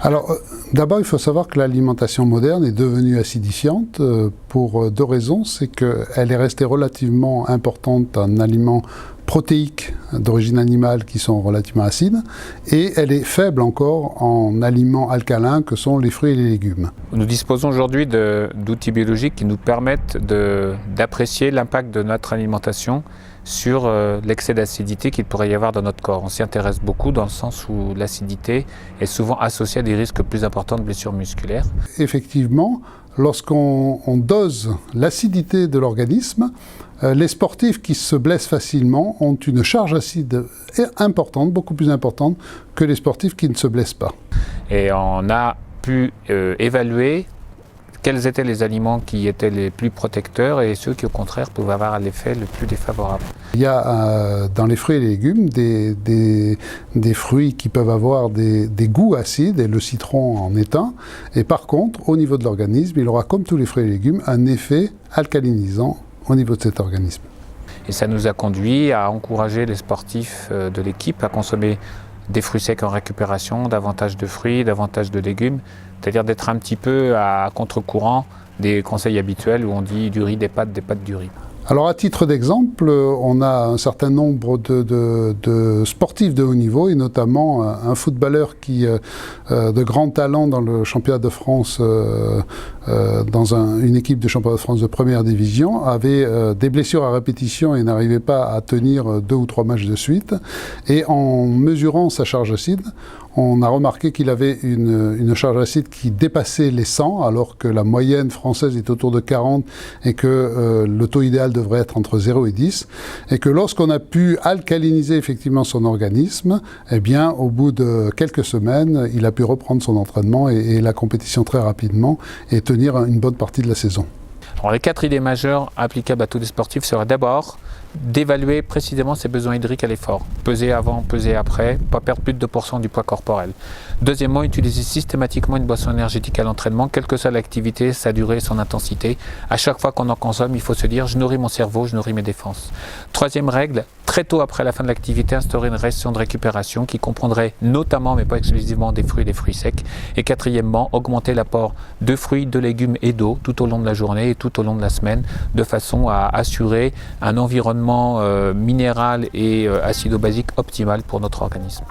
Alors, d'abord, il faut savoir que l'alimentation moderne est devenue acidifiante pour deux raisons. C'est qu'elle est restée relativement importante en aliments protéiques d'origine animale qui sont relativement acides, et elle est faible encore en aliments alcalins que sont les fruits et les légumes. Nous disposons aujourd'hui d'outils biologiques qui nous permettent d'apprécier l'impact de notre alimentation sur l'excès d'acidité qu'il pourrait y avoir dans notre corps. On s'y intéresse beaucoup dans le sens où l'acidité est souvent associée à des risques plus importants de blessures musculaires. Effectivement, lorsqu'on dose l'acidité de l'organisme, les sportifs qui se blessent facilement ont une charge acide importante, beaucoup plus importante que les sportifs qui ne se blessent pas. Et on a pu évaluer quels étaient les aliments qui étaient les plus protecteurs et ceux qui au contraire pouvaient avoir l'effet le plus défavorable. Il y a dans les fruits et les légumes des fruits qui peuvent avoir des goûts acides, et le citron en est un. Et par contre, au niveau de l'organisme, il aura, comme tous les fruits et légumes, un effet alcalinisant au niveau de cet organisme. Et ça nous a conduit à encourager les sportifs de l'équipe à consommer des fruits secs en récupération, davantage de fruits, davantage de légumes, c'est-à-dire d'être un petit peu à contre-courant des conseils habituels où on dit du riz, des pâtes, du riz. Alors à titre d'exemple, on a un certain nombre de sportifs de haut niveau, et notamment un footballeur qui, de grand talent dans le championnat de France, dans une équipe de championnat de France de première division, avait des blessures à répétition et n'arrivait pas à tenir 2 ou 3 matchs de suite. Et en mesurant sa charge acide, on a remarqué qu'il avait une charge acide qui dépassait les 100, alors que la moyenne française est autour de 40 et que le taux idéal devrait être entre 0 et 10. Et que lorsqu'on a pu alcaliniser effectivement son organisme, eh bien, au bout de quelques semaines, il a pu reprendre son entraînement et la compétition très rapidement et tenir une bonne partie de la saison. Alors, les 4 idées majeures applicables à tous les sportifs seraient d'abord d'évaluer précisément ses besoins hydriques à l'effort. Peser avant, peser après, pas perdre plus de 2% du poids corporel. Deuxièmement, utiliser systématiquement une boisson énergétique à l'entraînement, quelle que soit l'activité, sa durée, son intensité. À chaque fois qu'on en consomme, il faut se dire « je nourris mon cerveau, je nourris mes défenses ». Troisième règle, très tôt après la fin de l'activité, instaurer une ration de récupération qui comprendrait notamment, mais pas exclusivement, des fruits et des fruits secs. Et quatrièmement, augmenter l'apport de fruits, de légumes et d'eau tout au long de la journée et tout au long de la semaine, de façon à assurer un environnement minéral et acido-basique optimal pour notre organisme.